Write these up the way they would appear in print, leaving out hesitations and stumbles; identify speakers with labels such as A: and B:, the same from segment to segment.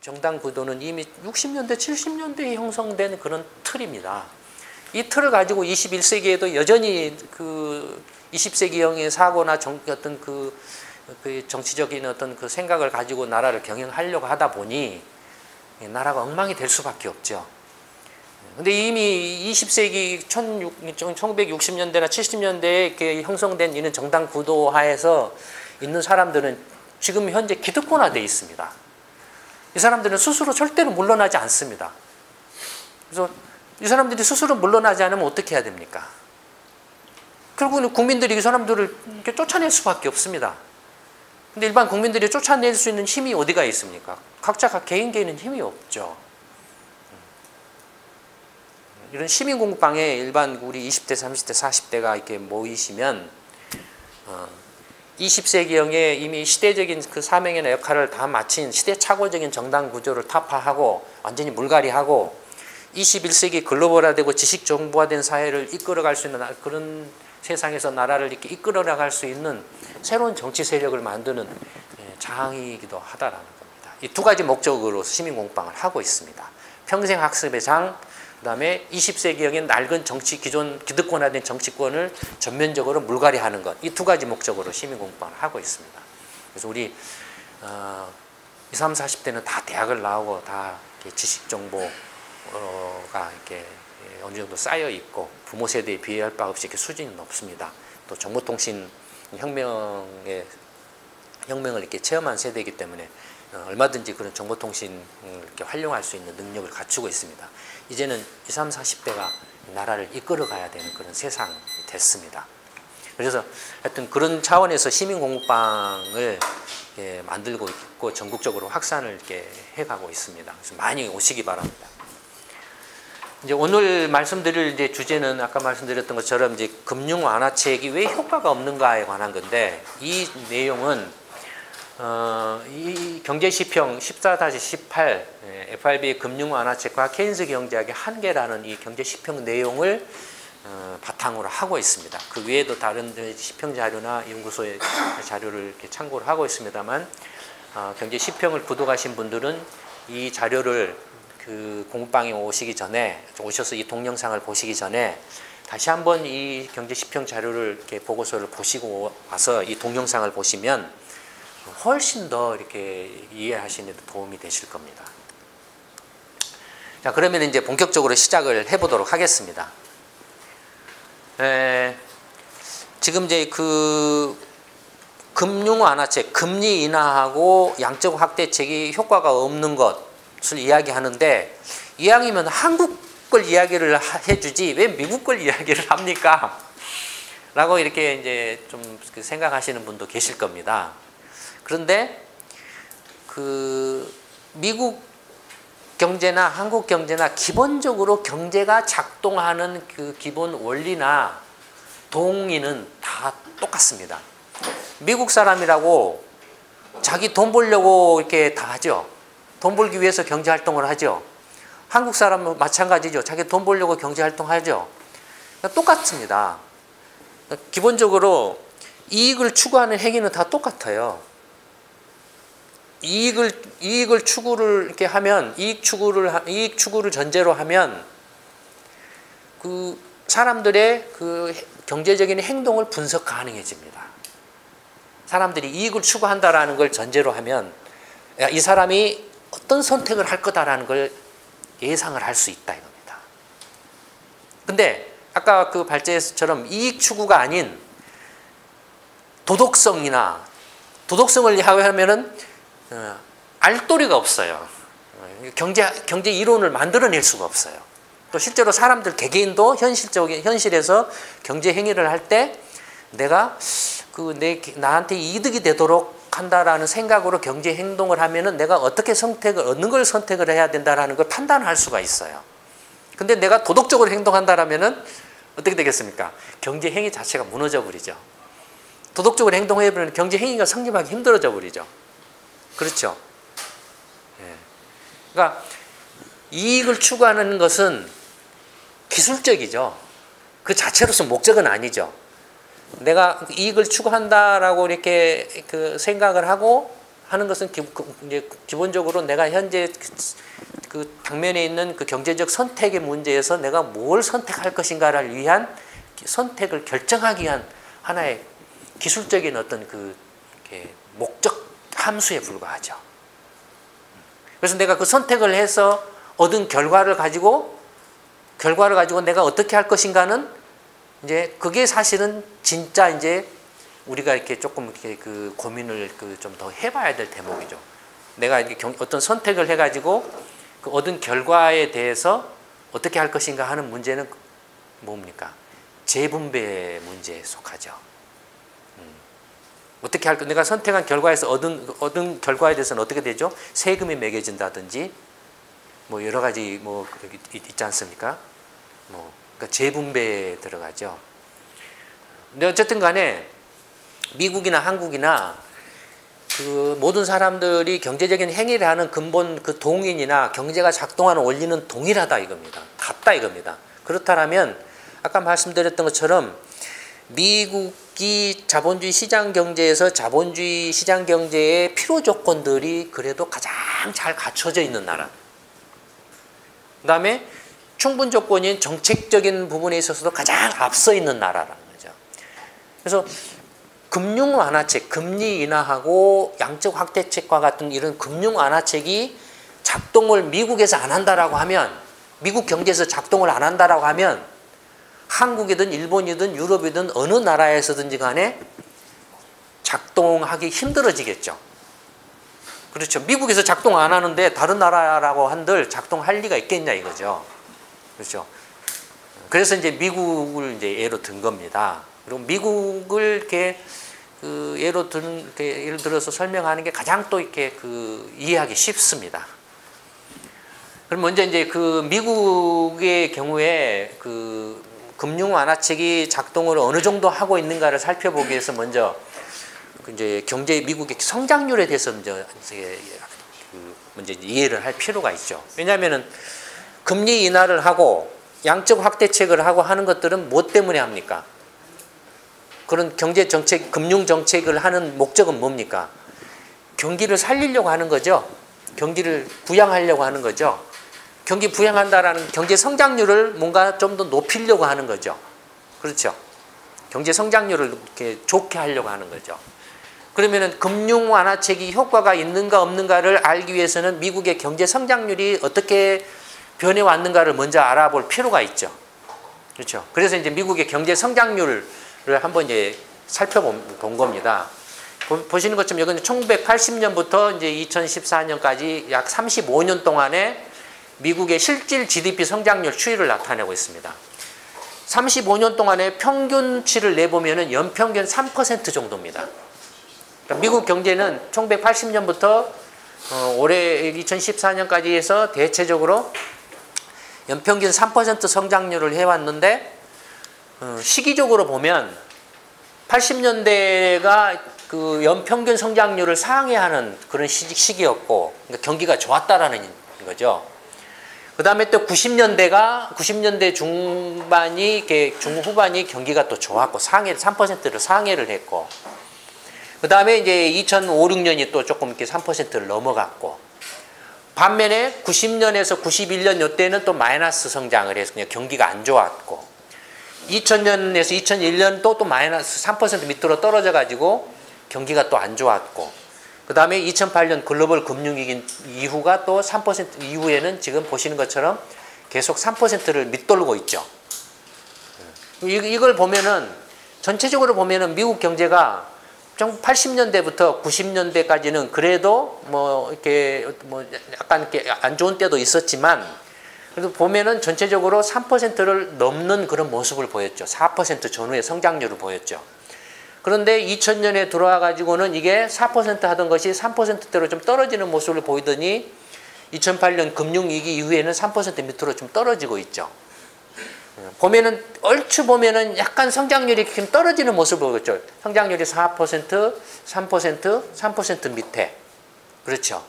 A: 정당 구도는 이미 60년대, 70년대에 형성된 그런 틀입니다. 이 틀을 가지고 21세기에도 여전히 그 20세기형의 사고나 어떤 그 정치적인 어떤 그 생각을 가지고 나라를 경영하려고 하다 보니 나라가 엉망이 될 수밖에 없죠. 근데 이미 20세기 1960년대나 70년대에 이렇게 형성된 이런 정당 구도 하에서 있는 사람들은 지금 현재 기득권화되어 있습니다. 이 사람들은 스스로 절대로 물러나지 않습니다. 그래서 이 사람들이 스스로 물러나지 않으면 어떻게 해야 됩니까? 결국은 국민들이 이 사람들을 이렇게 쫓아낼 수밖에 없습니다. 근데 일반 국민들이 쫓아낼 수 있는 힘이 어디가 있습니까? 각자 개인은 힘이 없죠. 이런 시민공방에 일반 우리 20대, 30대, 40대가 이렇게 모이시면 20세기형의 이미 시대적인 그 사명이나 역할을 다 마친 시대착오적인 정당 구조를 타파하고 완전히 물갈이하고 21세기 글로벌화되고 지식정보화된 사회를 이끌어갈 수 있는 그런 세상에서 나라를 이렇게 이끌어나갈 수 있는 새로운 정치 세력을 만드는 장이기도 하다라는 겁니다. 이 두 가지 목적으로 시민공방을 하고 있습니다. 평생학습의 장, 그 다음에 20세기형의 낡은 정치, 기존 기득권화된 정치권을 전면적으로 물갈이하는 것. 이 두 가지 목적으로 시민공방을 하고 있습니다. 그래서 우리 20, 30, 40대는 다 대학을 나오고 다 지식정보가 이렇게 어느 정도 쌓여 있고 부모 세대에 비할 바 없이 이렇게 수준이 높습니다. 또 정보통신 혁명을 이렇게 체험한 세대이기 때문에 얼마든지 그런 정보통신을 이렇게 활용할 수 있는 능력을 갖추고 있습니다. 이제는 20, 40대가 나라를 이끌어가야 되는 그런 세상이 됐습니다. 그래서 하여튼 그런 차원에서 시민공방을 만들고 있고 전국적으로 확산을 이렇게 해가고 있습니다. 그래서 많이 오시기 바랍니다. 이제 오늘 말씀드릴 이제 주제는 아까 말씀드렸던 것처럼 이제 금융 완화책이 왜 효과가 없는가에 관한 건데 이 내용은 이 경제시평 14-18 FRB의 금융 완화책과 케인스 경제학의 한계라는 이 경제시평 내용을 바탕으로 하고 있습니다. 그 외에도 다른 시평 자료나 연구소의 자료를 이렇게 참고를 하고 있습니다만 경제시평을 구독하신 분들은 이 자료를 그 공부방에 오시기 전에 오셔서 이 동영상을 보시기 전에 다시 한번 이 경제시평 자료를 이렇게 보고서를 보시고 와서 이 동영상을 보시면 훨씬 더 이렇게 이해하시는 데 도움이 되실 겁니다. 자, 그러면 이제 본격적으로 시작을 해보도록 하겠습니다. 지금 이제 그 금융 완화책, 금리 인하하고 양적 확대책이 효과가 없는 것을 이야기하는데 이왕이면 한국 걸 이야기를 해주지 왜 미국 걸 이야기를 합니까? 라고 이렇게 이제 좀 생각하시는 분도 계실 겁니다. 그런데 그 미국 경제나 한국 경제나 기본적으로 경제가 작동하는 그 기본 원리나 동의는 다 똑같습니다. 미국 사람이라고 자기 돈 벌려고 이렇게 다 하죠. 돈 벌기 위해서 경제 활동을 하죠. 한국 사람은 마찬가지죠. 자기 돈 벌려고 경제 활동하죠. 똑같습니다. 기본적으로 이익을 추구하는 행위는 다 똑같아요. 이익을 추구를 이렇게 하면 이익 추구를 전제로 하면 그 사람들의 그 경제적인 행동을 분석 가능해집니다. 사람들이 이익을 추구한다라는 걸 전제로 하면 이 사람이 어떤 선택을 할 거다라는 걸 예상을 할 수 있다 이겁니다. 근데 아까 그 발제에서처럼 이익 추구가 아닌 도덕성을 하면은 알도리가 없어요. 경제 이론을 만들어낼 수가 없어요. 또 실제로 사람들 개개인도 현실에서 경제 행위를 할 때 내가 나한테 이득이 되도록 한다라는 생각으로 경제 행동을 하면은 내가 어떻게 어느 걸 선택을 해야 된다라는 걸 판단할 수가 있어요. 근데 내가 도덕적으로 행동한다라면은 어떻게 되겠습니까? 경제 행위 자체가 무너져 버리죠. 도덕적으로 행동해 버리면 경제 행위가 성립하기 힘들어져 버리죠. 그렇죠? 예. 그러니까 이익을 추구하는 것은 기술적이죠. 그 자체로서 목적은 아니죠. 내가 이익을 추구한다라고 이렇게 그 생각을 하고 하는 것은 이제 기본적으로 내가 현재 그 당면에 있는 그 경제적 선택의 문제에서 내가 뭘 선택할 것인가를 위한 선택을 결정하기 위한 하나의 기술적인 어떤 그 목적 함수에 불과하죠. 그래서 내가 그 선택을 해서 얻은 결과를 가지고 내가 어떻게 할 것인가는 이제 그게 사실은 진짜 이제 우리가 이렇게 조금 이렇게 그 고민을 좀 더 해봐야 될 대목이죠. 내가 이렇게 어떤 선택을 해가지고 그 얻은 결과에 대해서 어떻게 할 것인가 하는 문제는 뭡니까? 재분배 문제에 속하죠. 어떻게 내가 선택한 결과에서 얻은 결과에 대해서는 어떻게 되죠? 세금이 매겨진다든지 뭐 여러 가지 뭐 있지 않습니까? 뭐 그러니까 재분배에 들어가죠. 근데 어쨌든 간에 미국이나 한국이나 그 모든 사람들이 경제적인 행위를 하는 근본 그 동인이나 경제가 작동하는 원리는 동일하다 이겁니다. 같다 이겁니다. 그렇다면 아까 말씀드렸던 것처럼 미국이 자본주의 시장 경제에서 자본주의 시장 경제의 필요 조건들이 그래도 가장 잘 갖춰져 있는 나라. 그다음에 충분 조건인 정책적인 부분에 있어서도 가장 앞서 있는 나라라는 거죠. 그래서 금융 완화책, 금리 인하하고 양적 확대책과 같은 이런 금융 완화책이 작동을 미국에서 안 한다라고 하면, 미국 경제에서 작동을 안 한다라고 하면 한국이든 일본이든 유럽이든 어느 나라에서든지 간에 작동하기 힘들어지겠죠. 그렇죠. 미국에서 작동 안 하는데 다른 나라라고 한들 작동할 리가 있겠냐 이거죠. 그렇죠. 그래서 이제 미국을 이제 예로 든 겁니다. 그리고 미국을 이렇게 예를 들어서 설명하는 게 가장 또 이렇게 이해하기 쉽습니다. 그럼 먼저 이제 그 미국의 경우에 그 금융 완화책이 작동을 어느 정도 하고 있는가를 살펴보기 위해서 먼저 이제 미국의 성장률에 대해서 먼저 이해를 할 필요가 있죠. 왜냐하면은 금리 인하를 하고 양적 확대책을 하고 하는 것들은 뭐 때문에 합니까? 그런 경제 정책, 금융 정책을 하는 목적은 뭡니까? 경기를 살리려고 하는 거죠. 경기를 부양하려고 하는 거죠. 경기 부양한다라는 경제 성장률을 뭔가 좀 더 높이려고 하는 거죠. 그렇죠. 경제 성장률을 이렇게 좋게 하려고 하는 거죠. 그러면은 금융 완화책이 효과가 있는가 없는가를 알기 위해서는 미국의 경제 성장률이 어떻게 변해 왔는가를 먼저 알아볼 필요가 있죠. 그렇죠. 그래서 이제 미국의 경제 성장률을 한번 이제 살펴본 겁니다. 보시는 것처럼 여기는 1980년부터 이제 2014년까지 약 35년 동안에 미국의 실질 GDP 성장률 추이를 나타내고 있습니다. 35년 동안에 평균치를 내보면은 연평균 3% 정도입니다. 그러니까 미국 경제는 1980년부터 올해 2014년까지 해서 대체적으로 연평균 3% 성장률을 해왔는데 시기적으로 보면 80년대가 그 연평균 성장률을 상회하는 그런 시기였고, 그러니까 경기가 좋았다라는 거죠. 그 다음에 또 90년대 중반이, 중후반이 경기가 또 좋았고, 3%를 상회를 했고, 그 다음에 이제 2005, 6년이 또 조금 이렇게 3%를 넘어갔고, 반면에 90년에서 91년 이때는 또 마이너스 성장을 해서 그냥 경기가 안 좋았고, 2000년에서 2001년 또 마이너스 3% 밑으로 떨어져 가지고 경기가 또 안 좋았고, 그 다음에 2008년 글로벌 금융위기 이후가 또 3% 이후에는 지금 보시는 것처럼 계속 3%를 밑돌고 있죠. 이걸 보면은 전체적으로 보면은 미국 경제가 80년대부터 90년대까지는 그래도 뭐 이렇게 뭐 약간 이렇게 안 좋은 때도 있었지만, 그래도 보면은 전체적으로 3%를 넘는 그런 모습을 보였죠. 4% 전후의 성장률을 보였죠. 그런데 2000년에 들어와 가지고는 이게 4% 하던 것이 3%대로 좀 떨어지는 모습을 보이더니 2008년 금융위기 이후에는 3% 밑으로 좀 떨어지고 있죠. 보면은 얼추 보면은 약간 성장률이 좀 떨어지는 모습을 보였죠. 성장률이 4%, 3% 밑에. 그렇죠.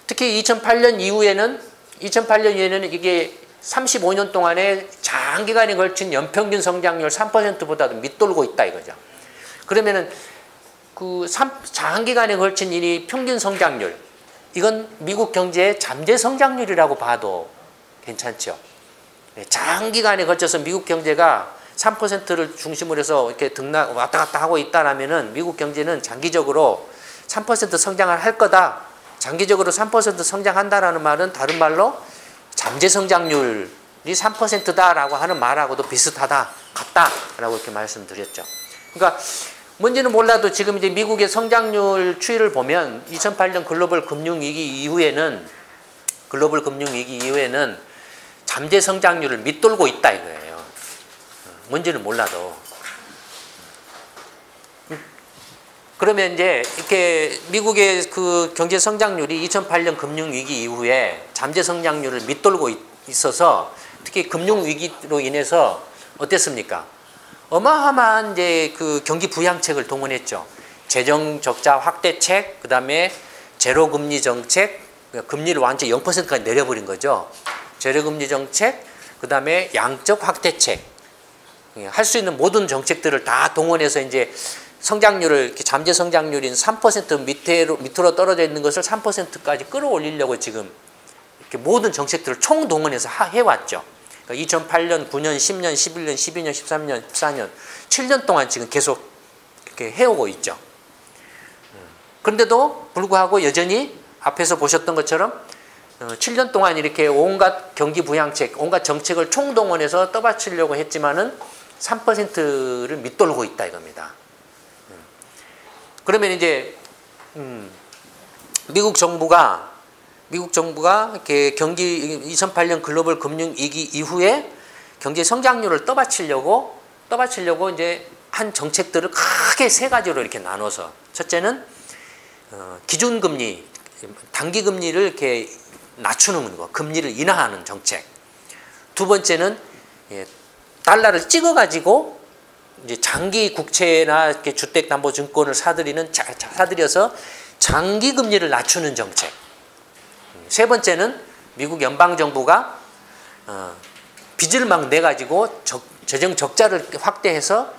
A: 특히 2008년 이후에는 이게 35년 동안에 장기간에 걸친 연평균 성장률 3%보다도 밑돌고 있다 이거죠. 그러면은 장기간에 걸친 이 평균 성장률, 이건 미국 경제의 잠재 성장률이라고 봐도 괜찮죠. 장기간에 걸쳐서 미국 경제가 3%를 중심으로 해서 이렇게 왔다 갔다 하고 있다라면은 미국 경제는 장기적으로 3% 성장을 할 거다. 장기적으로 3% 성장한다라는 말은 다른 말로 잠재 성장률이 3%다라고 하는 말하고도 비슷하다, 같다라고 이렇게 말씀드렸죠. 그러니까 뭔지는 몰라도 지금 이제 미국의 성장률 추이를 보면 2008년 글로벌 금융위기 이후에는 잠재 성장률을 밑돌고 있다 이거예요. 뭔지는 몰라도. 그러면 이제 이렇게 미국의 그 경제 성장률이 2008년 금융위기 이후에 잠재 성장률을 밑돌고 있어서 특히 금융위기로 인해서 어땠습니까? 어마어마한 이제 그 경기 부양책을 동원했죠. 재정 적자 확대책, 그 다음에 제로금리 정책, 금리를 완전히 0%까지 내려버린 거죠. 제로금리 정책, 그 다음에 양적 확대책, 할 수 있는 모든 정책들을 다 동원해서 이제 성장률을 이렇게 잠재 성장률인 3% 밑으로 떨어져 있는 것을 3%까지 끌어올리려고 지금 이렇게 모든 정책들을 총동원해서 해왔죠. 그러니까 2008년, 9년, 10년, 11년, 12년, 13년, 14년, 7년 동안 지금 계속 이렇게 해오고 있죠. 그런데도 불구하고 여전히 앞에서 보셨던 것처럼 7년 동안 이렇게 온갖 경기 부양책, 온갖 정책을 총동원해서 떠받치려고 했지만은 3%를 밑돌고 있다 이겁니다. 그러면 이제 미국 정부가 이렇게 경기 2008년 글로벌 금융위기 이후에 경제 성장률을 떠받치려고 이제 한 정책들을 크게 세 가지로 이렇게 나눠서, 첫째는 기준금리, 단기금리를 이렇게 낮추는 거, 금리를 인하하는 정책. 두 번째는 달러를 찍어가지고 이제 장기 국채나 이렇게 주택담보증권을 사들여서 장기 금리를 낮추는 정책. 세 번째는 미국 연방 정부가 빚을 막 내 가지고 재정 적자를 확대해서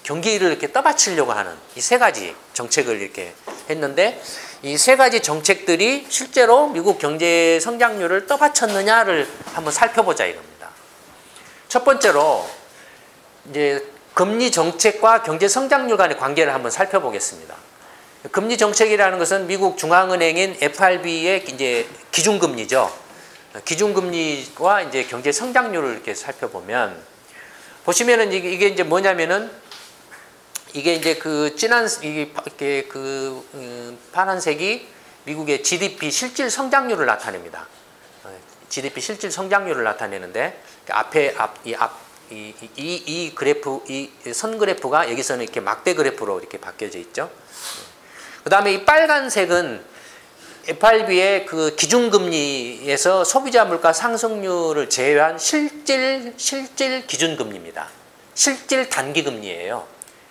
A: 경기를 이렇게 떠받치려고 하는 이 세 가지 정책을 이렇게 했는데, 이 세 가지 정책들이 실제로 미국 경제 성장률을 떠받쳤느냐를 한번 살펴보자 이겁니다. 첫 번째로 이제 금리 정책과 경제 성장률 간의 관계를 한번 살펴보겠습니다. 금리 정책이라는 것은 미국 중앙은행인 FRB의 이제 기준금리죠. 기준금리와 이제 경제 성장률을 이렇게 살펴보면, 보시면은 이게 이제 뭐냐면은, 이게 이제 그 진한 이게 파란색이 미국의 GDP 실질 성장률을 나타냅니다. GDP 실질 성장률을 나타내는데, 이 그래프, 이 선 그래프가 여기서는 이렇게 막대 그래프로 이렇게 바뀌어져 있죠. 그 다음에 이 빨간색은 FRB의 그 기준금리에서 소비자 물가 상승률을 제외한 실질 기준금리입니다. 실질 단기금리예요.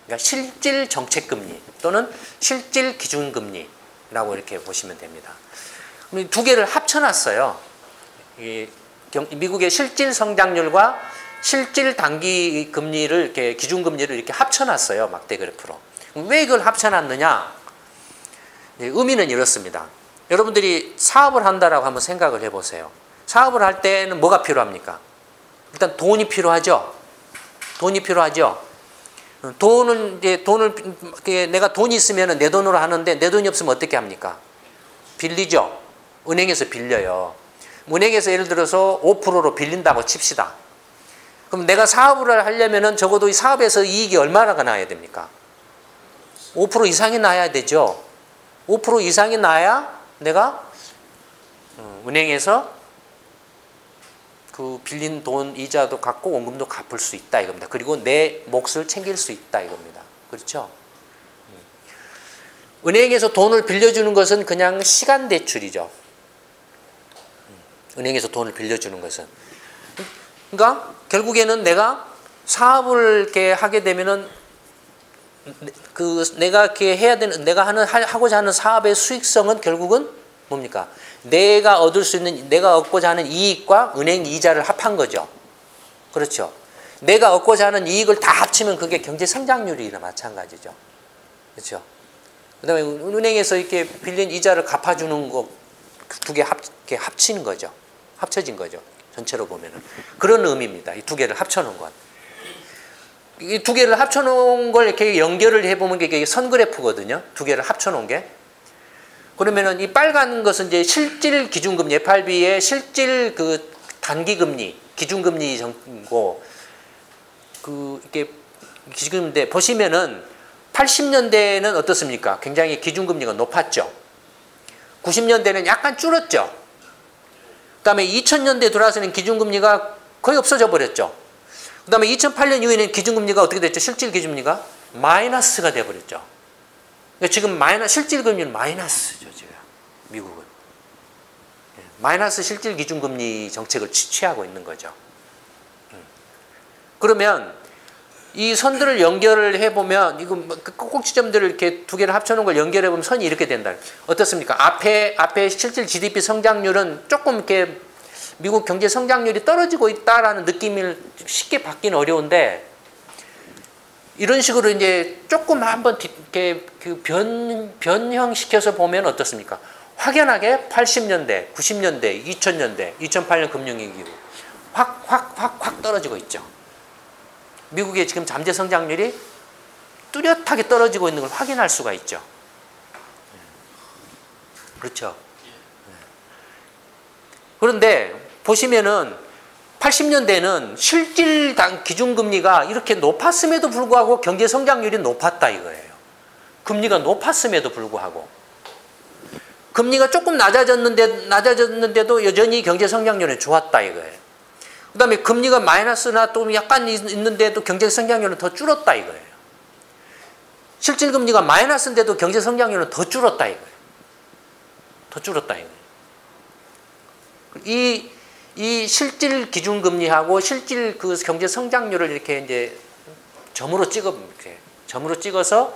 A: 그러니까 실질 정책금리 또는 실질 기준금리라고 이렇게 보시면 됩니다. 두 개를 합쳐놨어요. 미국의 실질 성장률과 실질 단기 금리를 이렇게 기준금리를 이렇게 합쳐놨어요. 막대 그래프로. 왜 이걸 합쳐놨느냐? 의미는 이렇습니다. 여러분들이 사업을 한다라고 한번 생각을 해보세요. 사업을 할 때는 뭐가 필요합니까? 일단 돈이 필요하죠. 돈이 필요하죠. 내가 돈이 있으면 내 돈으로 하는데 내 돈이 없으면 어떻게 합니까? 빌리죠. 은행에서 빌려요. 은행에서 예를 들어서 5%로 빌린다고 칩시다. 그럼 내가 사업을 하려면은 적어도 이 사업에서 이익이 얼마나 나야 됩니까? 5% 이상이 나야 되죠. 5% 이상이 나야 내가 은행에서 그 빌린 돈 이자도 갚고 원금도 갚을 수 있다 이겁니다. 그리고 내 몫을 챙길 수 있다 이겁니다. 그렇죠? 은행에서 돈을 빌려주는 것은 그냥 시간 대출이죠. 은행에서 돈을 빌려주는 것은. 그러니까 결국에는 내가 사업을 이렇게 하게 되면은 내가 이렇게 해야 되는, 내가 하고자 하는 사업의 수익성은 결국은 뭡니까? 내가 얻고자 하는 이익과 은행 이자를 합한 거죠. 그렇죠. 내가 얻고자 하는 이익을 다 합치면 그게 경제 성장률이나 마찬가지죠. 그렇죠. 그다음에 은행에서 이렇게 빌린 이자를 갚아주는 거 두 개 합치는 거죠. 합쳐진 거죠. 전체로 보면은 그런 의미입니다. 이 두 개를 합쳐놓은 것. 이 두 개를 합쳐놓은 걸 이렇게 연결을 해보면 이게 선그래프거든요. 두 개를 합쳐놓은 게. 그러면은 이 빨간 것은 이제 실질 기준금리, FRB의 실질 그 단기금리, 기준금리 정고 이렇게 기준금리인데 보시면은 80년대에는 어떻습니까? 굉장히 기준금리가 높았죠. 90년대는 약간 줄었죠. 그 다음에 2000년대 들어와서는 기준금리가 거의 없어져 버렸죠. 그 다음에 2008년 이후에는 기준금리가 어떻게 됐죠? 실질 기준금리가 마이너스가 돼버렸죠. 그러니까 지금 실질 금리는 마이너스죠, 지금. 미국은. 마이너스 실질 기준금리 정책을 취하고 있는 거죠. 그러면 이 선들을 연결을 해보면, 이거 꼭지점들을 이렇게 두 개를 합쳐놓은 걸 연결해보면 선이 이렇게 된다. 어떻습니까? 앞에 실질 GDP 성장률은 조금 이렇게 미국 경제 성장률이 떨어지고 있다라는 느낌을 쉽게 받기는 어려운데, 이런 식으로 이제 조금 한번 이렇게 변형시켜서 보면 어떻습니까? 확연하게 80년대, 90년대, 2000년대, 2008년 금융위기 이후 확 떨어지고 있죠. 미국의 지금 잠재 성장률이 뚜렷하게 떨어지고 있는 걸 확인할 수가 있죠. 그렇죠. 그런데 보시면은 80년대는 실질 기준금리가 이렇게 높았음에도 불구하고 경제 성장률이 높았다 이거예요. 금리가 높았음에도 불구하고. 금리가 조금 낮아졌는데도 여전히 경제 성장률이 좋았다 이거예요. 그 다음에 금리가 마이너스나 또 약간 있는데도 경제 성장률은 더 줄었다 이거예요. 실질 금리가 마이너스인데도 경제 성장률은 더 줄었다 이거예요. 더 줄었다 이거예요. 이 실질 기준금리하고 실질 그 경제 성장률을 이렇게 이제 점으로 찍어서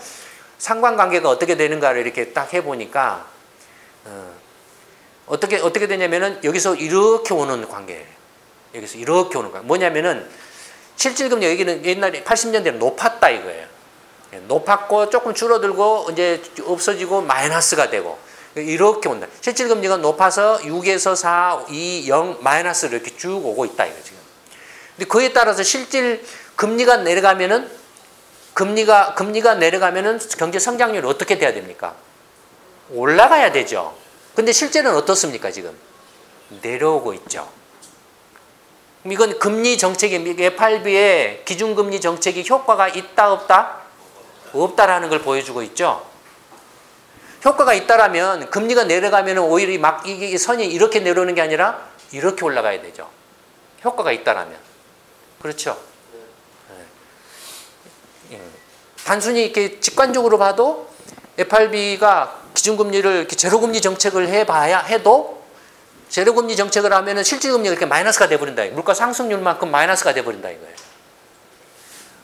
A: 상관관계가 어떻게 되는가를 이렇게 딱 해보니까 어떻게 되냐면은 여기서 이렇게 오는 관계예요. 여기서 이렇게 오는 거야. 뭐냐면은 실질금리 여기는 옛날에 80년대는 높았다 이거예요. 높았고 조금 줄어들고 이제 없어지고 마이너스가 되고 이렇게 온다. 실질금리가 높아서 6에서 4, 2, 0 마이너스로 이렇게 쭉 오고 있다 이거 지금. 근데 그에 따라서 실질 금리가 내려가면은 금리가 내려가면은 경제 성장률이 어떻게 돼야 됩니까? 올라가야 되죠. 근데 실제는 어떻습니까 지금? 내려오고 있죠. 이건 금리 정책이 FRB의 기준금리 정책이 효과가 있다 없다? 없다라는 걸 보여주고 있죠. 효과가 있다라면 금리가 내려가면 오히려 막 이게 선이 이렇게 내려오는 게 아니라 이렇게 올라가야 되죠. 효과가 있다라면. 그렇죠. 단순히 이렇게 직관적으로 봐도 FRB가 기준금리를 이렇게 제로금리 정책을 해도 제로금리 정책을 하면은 실질금리가 이렇게 마이너스가 돼버린다. 물가 상승률만큼 마이너스가 돼버린다 이거예요.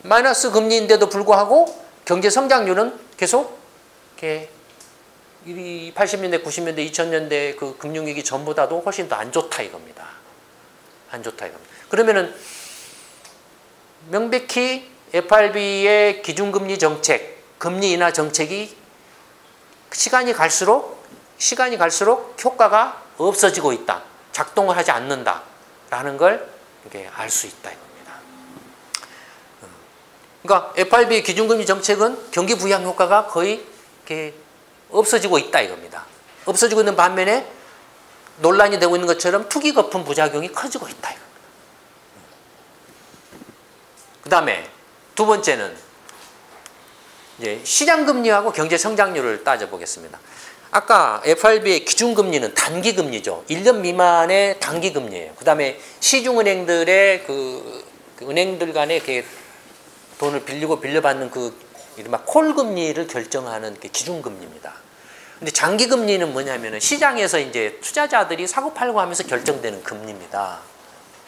A: 마이너스 금리인데도 불구하고 경제 성장률은 계속 이렇게 80년대, 90년대, 2000년대 그 금융위기 전보다도 훨씬 더 안 좋다 이겁니다. 안 좋다 이겁니다. 그러면은 명백히 FRB의 기준금리 정책, 금리 인하 정책이 시간이 갈수록 효과가 없어지고 있다. 작동을 하지 않는다라는 걸 알 수 있다 이겁니다. 그러니까 FRB의 기준금리 정책은 경기 부양 효과가 거의 이렇게 없어지고 있다 이겁니다. 없어지고 있는 반면에 논란이 되고 있는 것처럼 투기 거품 부작용이 커지고 있다 이겁니다. 그 다음에 두 번째는 이제 시장금리하고 경제성장률을 따져보겠습니다. 아까 FRB의 기준금리는 단기금리죠. 1년 미만의 단기금리예요. 그 다음에 시중은행들의 그 은행들 간에 이렇게 돈을 빌려받는 그 이른바 콜금리를 결정하는 게 기준금리입니다. 근데 장기금리는 뭐냐면은 시장에서 이제 투자자들이 사고팔고 하면서 결정되는 금리입니다.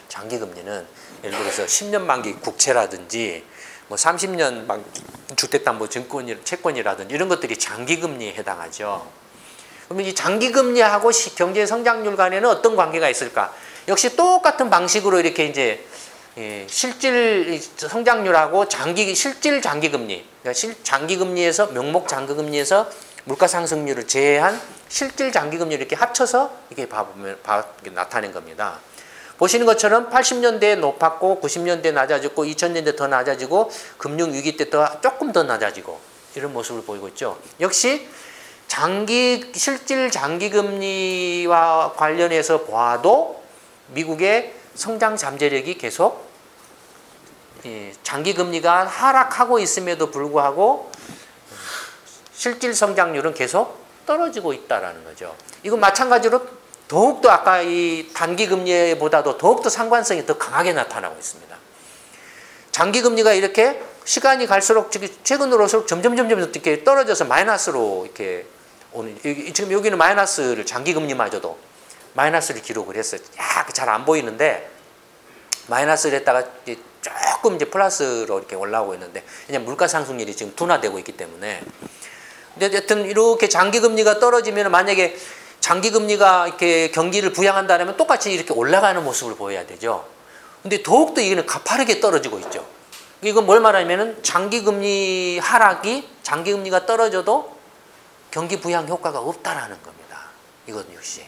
A: 장기금리는 예를 들어서 10년 만기 국채라든지 뭐 30년 만기 주택담보증권 채권이라든지 이런 것들이 장기금리에 해당하죠. 그러면 이 장기금리하고 경제 성장률 간에는 어떤 관계가 있을까? 역시 똑같은 방식으로 이렇게 이제 실질 성장률하고 실질 장기금리, 그러니까 장기금리에서 명목 장기금리에서 물가 상승률을 제외한 실질 장기금리를 이렇게 합쳐서 이렇게 봐보면 이렇게 나타낸 겁니다. 보시는 것처럼 80년대에 높았고 90년대에 낮아졌고 2000년대 더 낮아지고 금융위기 때 조금 더 낮아지고 이런 모습을 보이고 있죠. 역시 실질 장기금리와 관련해서 봐도 미국의 성장 잠재력이 계속 장기금리가 하락하고 있음에도 불구하고 실질 성장률은 계속 떨어지고 있다는 거죠. 이건 마찬가지로 더욱더 아까 이 단기금리보다도 더욱더 상관성이 더 강하게 나타나고 있습니다. 장기금리가 이렇게 시간이 갈수록 최근으로 올수록 점점 이렇게 떨어져서 마이너스로 이렇게 오는, 지금 여기는 마이너스를 장기금리마저도 마이너스를 기록을 했어요. 잘 안 보이는데 마이너스를 했다가 조금 이제 플러스로 이렇게 올라오고 있는데 그냥 물가 상승률이 지금 둔화되고 있기 때문에. 근데 여튼 이렇게 장기금리가 떨어지면 만약에 장기금리가 이렇게 경기를 부양한다면 똑같이 이렇게 올라가는 모습을 보여야 되죠. 근데 더욱더 이거는 가파르게 떨어지고 있죠. 이건 뭘 말하냐면은 장기금리 하락이 장기금리가 떨어져도 경기 부양 효과가 없다라는 겁니다. 이건 역시.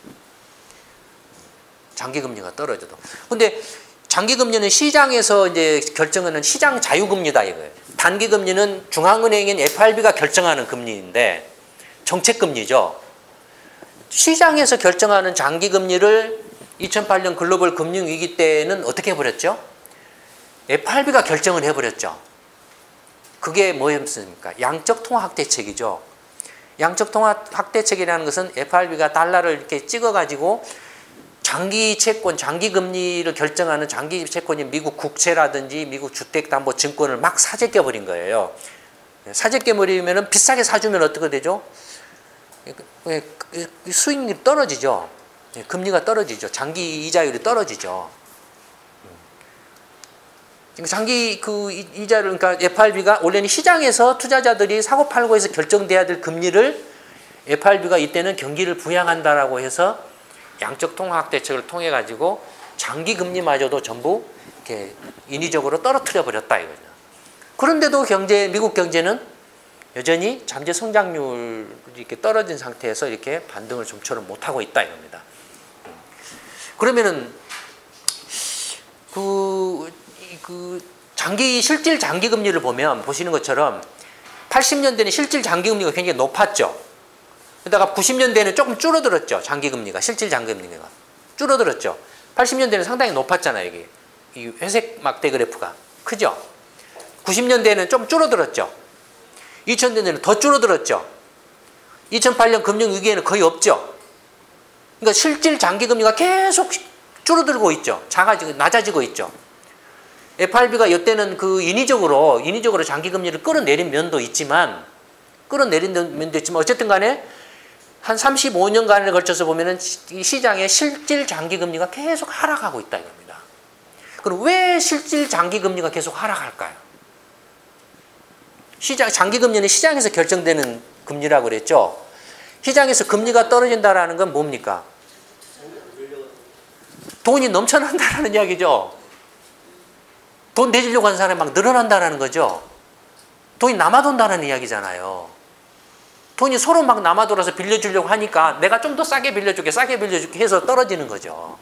A: 장기금리가 떨어져도. 근데 장기금리는 시장에서 이제 결정하는 시장 자유금리다 이거예요. 단기금리는 중앙은행인 FRB가 결정하는 금리인데 정책금리죠. 시장에서 결정하는 장기금리를 2008년 글로벌 금융위기 때는 어떻게 해버렸죠? FRB가 결정을 해버렸죠. 그게 뭐였습니까? 양적통화학대책이죠. 양적통화학대책이라는 것은 FRB가 달러를 이렇게 찍어가지고 장기 채권, 장기 금리를 결정하는 장기 채권이 미국 국채라든지 미국 주택담보증권을 막 사재껴 버린 거예요. 사재껴 버리면 비싸게 사주면 어떻게 되죠? 수익률이 떨어지죠. 금리가 떨어지죠. 장기 이자율이 떨어지죠. 장기 이자를 그러니까 FRB가 원래는 시장에서 투자자들이 사고 팔고 해서 결정돼야 될 금리를 FRB가 이때는 경기를 부양한다라고 해서 양적 통화학 대책을 통해 가지고 장기 금리마저도 전부 이렇게 인위적으로 떨어뜨려 버렸다 이거죠. 그런데도 미국 경제는 여전히 잠재 성장률이 이렇게 떨어진 상태에서 이렇게 반등을 좀처럼 못 하고 있다 이겁니다. 그러면은 실질 장기 금리를 보면 보시는 것처럼 80년대는 실질 장기 금리가 굉장히 높았죠. 그러다가 90년대에는 조금 줄어들었죠. 장기금리가, 실질 장기금리가. 줄어들었죠. 80년대는 상당히 높았잖아요. 이게. 이 회색 막대 그래프가. 크죠? 90년대에는 좀 줄어들었죠. 2000년대에는 더 줄어들었죠. 2008년 금융위기에는 거의 없죠. 그러니까 실질 장기금리가 계속 줄어들고 있죠. 낮아지고 있죠. FRB가 이때는 인위적으로 장기금리를 끌어내린 면도 있지만 어쨌든 간에 한 35년간에 걸쳐서 보면은 이 시장의 실질 장기금리가 계속 하락하고 있다 이겁니다. 그럼 왜 실질 장기금리가 계속 하락할까요? 장기금리는 시장에서 결정되는 금리라고 그랬죠. 시장에서 금리가 떨어진다는 건 뭡니까? 돈이 넘쳐난다는 이야기죠. 돈 내주려고 하는 사람이 막 늘어난다는 거죠. 돈이 남아돈다는 이야기잖아요. 돈이 서로 막 남아돌아서 빌려주려고 하니까 내가 좀 더 싸게 빌려줄게 해서 떨어지는 거죠.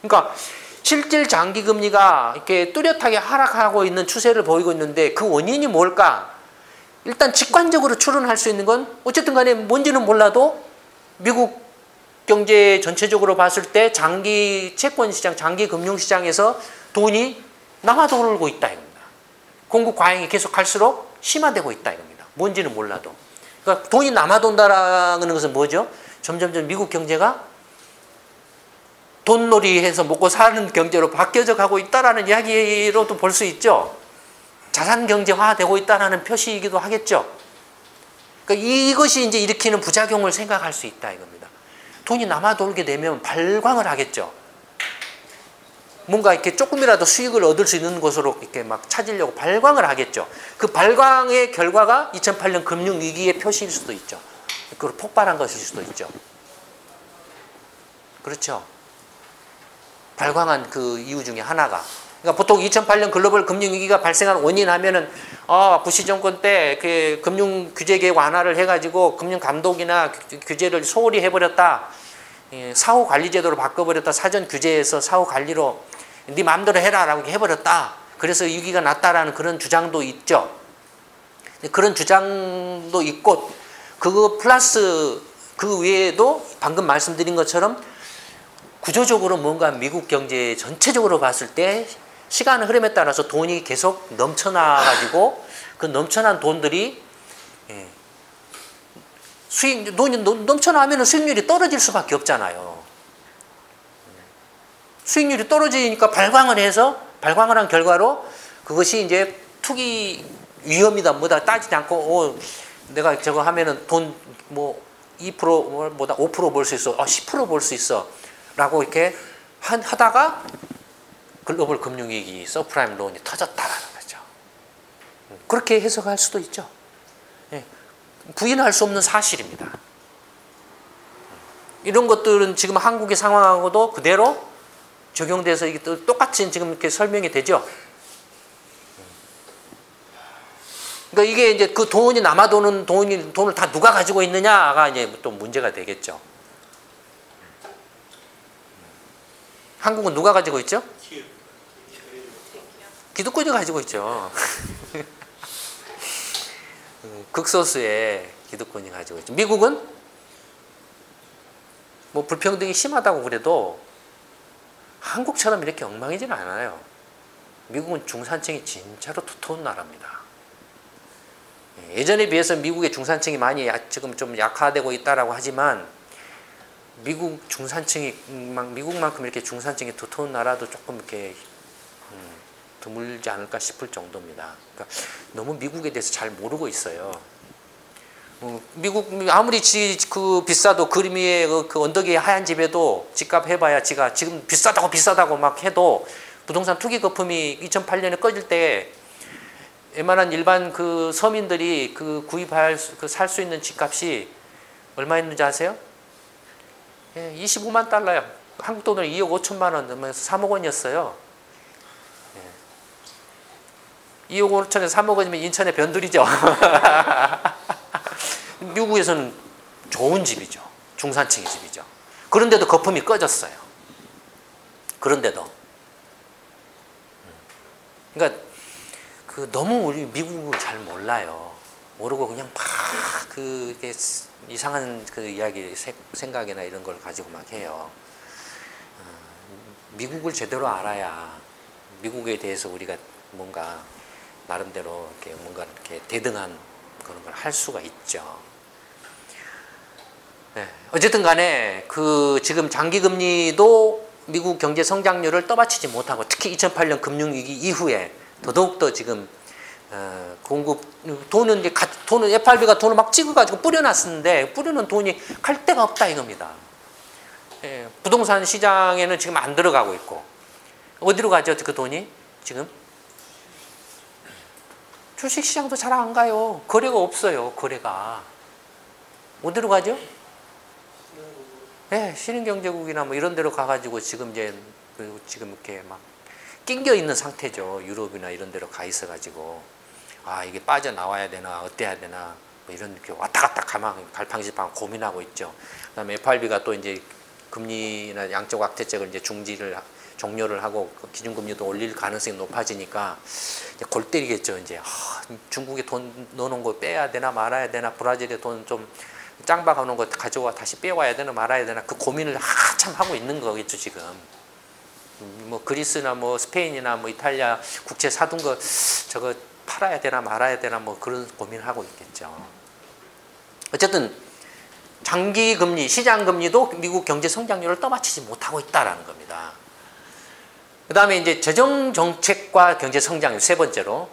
A: 그러니까 실질 장기금리가 이렇게 뚜렷하게 하락하고 있는 추세를 보이고 있는데 그 원인이 뭘까? 일단 직관적으로 추론할 수 있는 건 어쨌든 간에 뭔지는 몰라도 미국 경제 전체적으로 봤을 때 장기 채권시장, 장기 금융시장에서 돈이 남아돌고 있다 이겁니다. 공급 과잉이 계속 갈수록 심화되고 있다 이겁니다. 뭔지는 몰라도. 그러니까 돈이 남아돈다라는 것은 뭐죠? 점점점 미국 경제가 돈놀이해서 먹고 사는 경제로 바뀌어져 가고 있다라는 이야기로도 볼 수 있죠. 자산 경제화되고 있다라는 표시이기도 하겠죠. 그러니까 이것이 이제 일으키는 부작용을 생각할 수 있다 이겁니다. 돈이 남아돌게 되면 발광을 하겠죠. 뭔가 이렇게 조금이라도 수익을 얻을 수 있는 곳으로 이렇게 막 찾으려고 발광을 하겠죠. 그 발광의 결과가 2008년 금융위기의 표시일 수도 있죠. 그걸 폭발한 것일 수도 있죠. 그렇죠. 발광한 그 이유 중에 하나가. 그러니까 보통 2008년 글로벌 금융위기가 발생한 원인 하면은 부시 정권 때 그 금융 규제 개혁 완화를 해가지고 금융 감독이나 규제를 소홀히 해버렸다. 사후 관리 제도로 바꿔버렸다. 사전 규제에서 사후 관리로 네 마음대로 해라라고 해버렸다. 그래서 위기가 났다라는 그런 주장도 있죠. 그런 주장도 있고 그거 플러스 그 외에도 방금 말씀드린 것처럼 구조적으로 뭔가 미국 경제 전체적으로 봤을 때 시간 흐름에 따라서 돈이 계속 넘쳐나 가지고 그 넘쳐난 돈들이 돈이 넘쳐나면 수익률이 떨어질 수밖에 없잖아요. 수익률이 떨어지니까 발광을 한 결과로 그것이 이제 투기 위험이다 뭐다 따지지 않고 내가 저거 하면은 돈 뭐 2%보다 5% 벌 수 있어, 10% 벌 수 있어 라고 이렇게 하다가 글로벌 금융위기 서프라임 론이 터졌다라는 거죠. 그렇게 해석할 수도 있죠. 부인할 수 없는 사실입니다. 이런 것들은 지금 한국의 상황하고도 그대로 적용돼서 이게 똑같이 지금 이렇게 설명이 되죠. 그러니까 이게 이제 그 돈이 남아도는 돈을 다 누가 가지고 있느냐가 이제 또 문제가 되겠죠. 한국은 누가 가지고 있죠? 기득권이 가지고 있죠. 극소수의 기득권이 가지고 있죠. 미국은 뭐 불평등이 심하다고 그래도 한국처럼 이렇게 엉망이지는 않아요. 미국은 중산층이 진짜로 두터운 나라입니다. 예전에 비해서 미국의 중산층이 많이 지금 좀 약화되고 있다라고 하지만 미국 중산층이 미국만큼 이렇게 중산층이 두터운 나라도 조금 이렇게 드물지 않을까 싶을 정도입니다. 그러니까 너무 미국에 대해서 잘 모르고 있어요. 미국 아무리 비싸도 그림 위에 그 언덕 위에 하얀 집에도 집값 해봐야 지가 지금 비싸다고 막 해도 부동산 투기 거품이 2008년에 꺼질 때 웬만한 일반 그 서민들이 그 구입할 살 수 있는 집값이 얼마였는지 아세요? 25만 달러요. 한국 돈으로 2억 5천만 원, 3억 원이었어요. 2억 5천에 3억 원이면 인천의 변두리죠. 미국에서는 좋은 집이죠. 중산층의 집이죠. 그런데도 거품이 꺼졌어요. 그런데도. 그러니까 너무 우리 미국을 잘 몰라요. 모르고 그냥 막 이상한 그 이야기 생각이나 이런 걸 가지고 막 해요. 미국을 제대로 알아야 미국에 대해서 우리가 뭔가 나름대로 이렇게 뭔가 이렇게 대등한 그런 걸 할 수가 있죠. 네. 어쨌든 간에 지금 장기 금리도 미국 경제 성장률을 떠받치지 못하고 특히 2008년 금융위기 이후에 더더욱더 지금 돈은 FRB가 돈을 막 찍어가지고 뿌려놨었는데 뿌려놓은 돈이 갈 데가 없다 이겁니다. 부동산 시장에는 지금 안 들어가고 있고 어디로 가죠 그 돈이 지금? 주식시장도 잘 안 가요. 거래가 없어요. 거래가 어디로 가죠? 신흥경제국이나 뭐 이런 데로 가가지고 지금 지금 이렇게 막 낑겨 있는 상태죠. 유럽이나 이런 데로 가 있어가지고 이게 빠져나와야 되나 어때야 되나 뭐 이런 이렇게 왔다 갔다 갈팡질팡 고민하고 있죠. 그다음에 FRB가 또 이제 금리나 양적 확대책을 이제 종료를 하고 기준금리도 올릴 가능성이 높아지니까 이제 골 때리겠죠. 이제 중국에 돈 넣어놓은 거 빼야 되나 말아야 되나 브라질에 돈 좀 짱박아 놓은 거 가져와 다시 빼와야 되나 말아야 되나 그 고민을 한참 하고 있는 거겠죠 지금. 뭐 그리스나 뭐 스페인이나 뭐 이탈리아 국채 사둔 거 저거 팔아야 되나 말아야 되나 뭐 그런 고민을 하고 있겠죠. 어쨌든 장기 금리, 시장 금리도 미국 경제 성장률을 떠받치지 못하고 있다라는 겁니다. 그다음에 이제 재정 정책과 경제 성장률 세 번째로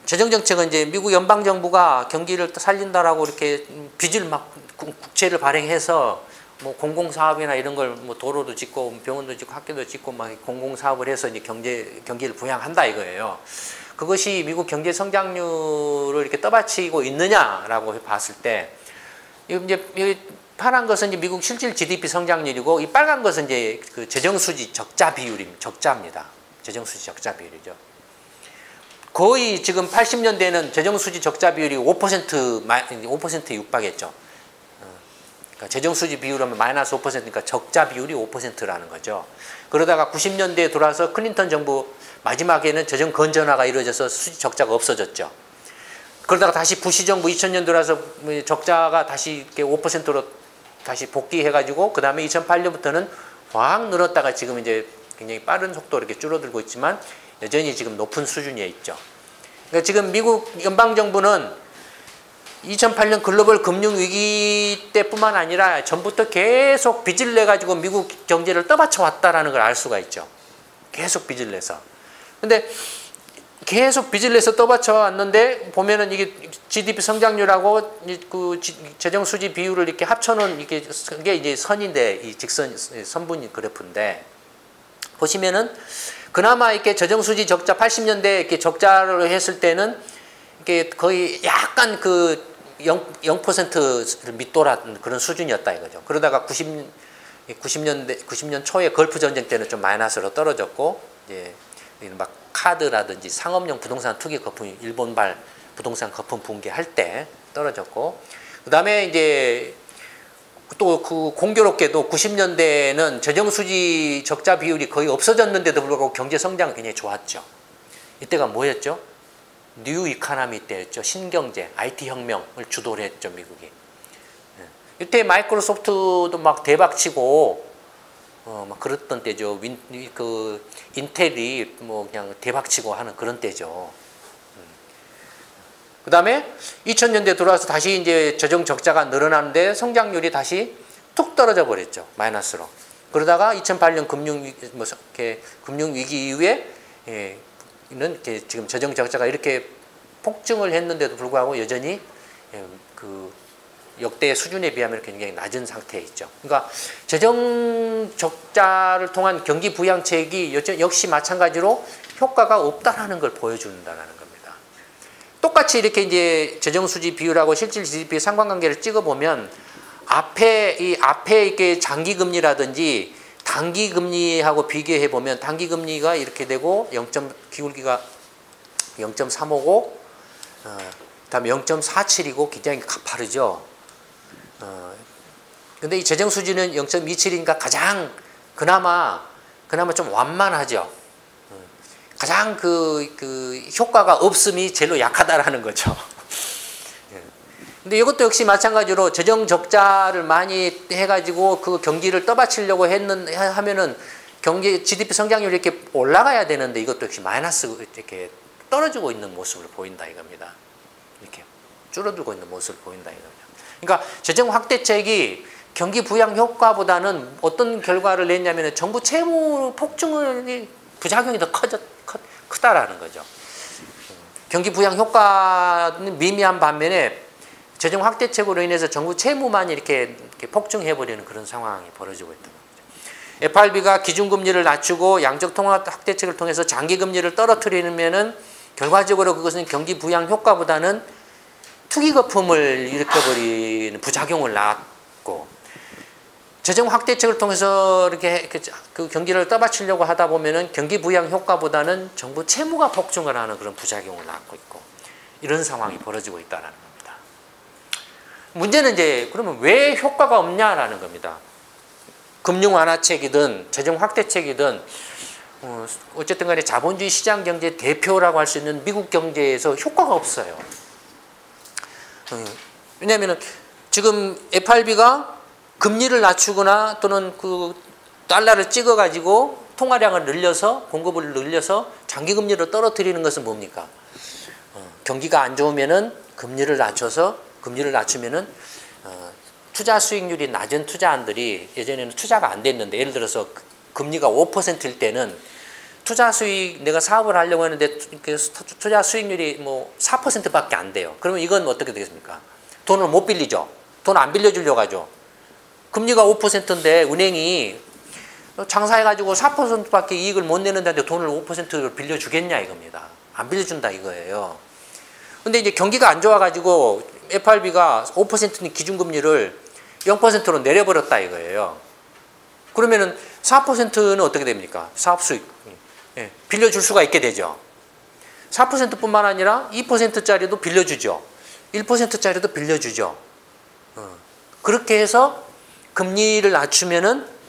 A: 재정 정책은 이제 미국 연방 정부가 경기를 살린다라고 이렇게 빚을 막 국채를 발행해서 뭐 공공사업이나 이런 걸 뭐 도로도 짓고 병원도 짓고 학교도 짓고 막 공공사업을 해서 이제 경기를 부양한다 이거예요. 그것이 미국 경제 성장률을 이렇게 떠받치고 있느냐라고 봤을 때 이제 파란 것은 이제 미국 실질 GDP 성장률이고 이 빨간 것은 이제 그 재정 수지 적자 비율입니다. 적자입니다. 재정수지 적자 비율이죠. 거의 지금 80년대에는 재정수지 적자 비율이 5%에 육박했죠. 그러니까 재정수지 비율하면 마이너스 5%니까 적자 비율이 5%라는 거죠. 그러다가 90년대에 돌아서 클린턴 정부 마지막에는 재정 건전화가 이루어져서 수지 적자가 없어졌죠. 그러다가 다시 부시 정부 2000년 들어서 적자가 다시 이렇게 5%로 다시 복귀해가지고 그 다음에 2008년부터는 확 늘었다가 지금 이제 굉장히 빠른 속도로 이렇게 줄어들고 있지만 여전히 지금 높은 수준에 있죠. 그러니까 지금 미국 연방정부는 2008년 글로벌 금융위기 때뿐만 아니라 전부터 계속 빚을 내가지고 미국 경제를 떠받쳐 왔다라는 걸 알 수가 있죠. 계속 빚을 내서. 근데 계속 빚을 내서 떠받쳐 왔는데 보면은 이게 GDP 성장률하고 그 재정 수지 비율을 이렇게 합쳐놓은 이게 이제 선인데 이 직선 선분 그래프인데 보시면은 그나마 이렇게 재정 수지 적자 80년대 이렇게 적자를 했을 때는 이게 거의 약간 그 0%를 밑돌았던 그런 수준이었다 이거죠. 그러다가 90년 초에 걸프 전쟁 때는 좀 마이너스로 떨어졌고 이제 막 카드라든지 상업용 부동산 투기 거품이 일본발 부동산 거품 붕괴할 때 떨어졌고 그 다음에 이제 또 그 공교롭게도 90년대에는 재정수지 적자 비율이 거의 없어졌는데도 불구하고 경제 성장은 굉장히 좋았죠. 이때가 뭐였죠? 뉴 이코노미 때였죠. 신경제, IT 혁명을 주도를 했죠, 미국이. 이때 마이크로소프트도 막 대박치고 막 그랬던 때죠. 그 인텔이 뭐 그냥 대박치고 하는 그런 때죠. 그 다음에 2000년대 들어와서 다시 이제 재정 적자가 늘어나는데 성장률이 다시 툭 떨어져 버렸죠. 마이너스로. 그러다가 2008년 금융위기 이후에 이렇게 지금 재정 적자가 이렇게 폭증을 했는데도 불구하고 여전히 그 역대 수준에 비하면 굉장히 낮은 상태에 있죠. 그러니까 재정 적자를 통한 경기 부양책이 역시 마찬가지로 효과가 없다라는 걸 보여준다는 겁니다. 똑같이 이렇게 이제 재정 수지 비율하고 실질 GDP의 상관관계를 찍어보면 앞에 이렇게 장기 금리라든지 단기 금리하고 비교해 보면 단기 금리가 이렇게 되고 기울기가 0.355, 그다음에 0.47이고 굉장히 가파르죠. 근데 이 재정 수지는 0.27이니까 가장 그나마 좀 완만하죠. 가장 그 효과가 없음이 제일로 약하다라는 거죠. 근데 이것도 역시 마찬가지로 재정 적자를 많이 해가지고 그 경기를 떠받치려고 하면은 경기 GDP 성장률이 이렇게 올라가야 되는데 이것도 역시 마이너스 이렇게 떨어지고 있는 모습을 보인다 이겁니다. 이렇게 줄어들고 있는 모습을 보인다 이겁니다. 그러니까 재정 확대책이 경기 부양 효과보다는 어떤 결과를 냈냐면은 정부 채무 폭증의 부작용이 더 크다라는 거죠. 경기 부양 효과는 미미한 반면에 재정 확대책으로 인해서 정부 채무만 이렇게 폭증해버리는 그런 상황이 벌어지고 있다는 거죠. FRB가 기준금리를 낮추고 양적 통화 확대책을 통해서 장기 금리를 떨어뜨리면은 결과적으로 그것은 경기 부양 효과보다는 투기 거품을 일으켜버리는 부작용을 낳았고 재정 확대책을 통해서 이렇게 그 경기를 떠받치려고 하다 보면은 경기 부양 효과보다는 정부 채무가 폭증을 하는 그런 부작용을 낳고 있고 이런 상황이 벌어지고 있다는 겁니다. 문제는 이제 그러면 왜 효과가 없냐라는 겁니다. 금융 완화책이든 재정 확대책이든 어쨌든 간에 자본주의 시장 경제 대표라고 할 수 있는 미국 경제에서 효과가 없어요. 왜냐하면 지금 FRB가 금리를 낮추거나 또는 그 달러를 찍어가지고 통화량을 늘려서 공급을 늘려서 장기 금리를 떨어뜨리는 것은 뭡니까? 경기가 안 좋으면은 금리를 낮추면은 투자 수익률이 낮은 투자한들이 예전에는 투자가 안 됐는데 예를 들어서 금리가 5%일 때는 투자 수익 내가 사업을 하려고 하는데 투자 수익률이 뭐 4%밖에 안 돼요. 그러면 이건 어떻게 되겠습니까? 돈을 못 빌리죠. 돈 안 빌려주려고 하죠. 금리가 5%인데 은행이 장사해가지고 4%밖에 이익을 못 내는데 돈을 5%를 빌려주겠냐 이겁니다. 안 빌려준다 이거예요. 근데 이제 경기가 안 좋아가지고 FRB가 5%는 기준금리를 0%로 내려버렸다 이거예요. 그러면은 4%는 어떻게 됩니까? 사업수익. 빌려줄 수가 있게 되죠. 4%뿐만 아니라 2%짜리도 빌려주죠. 1%짜리도 빌려주죠. 그렇게 해서 금리를 낮추면은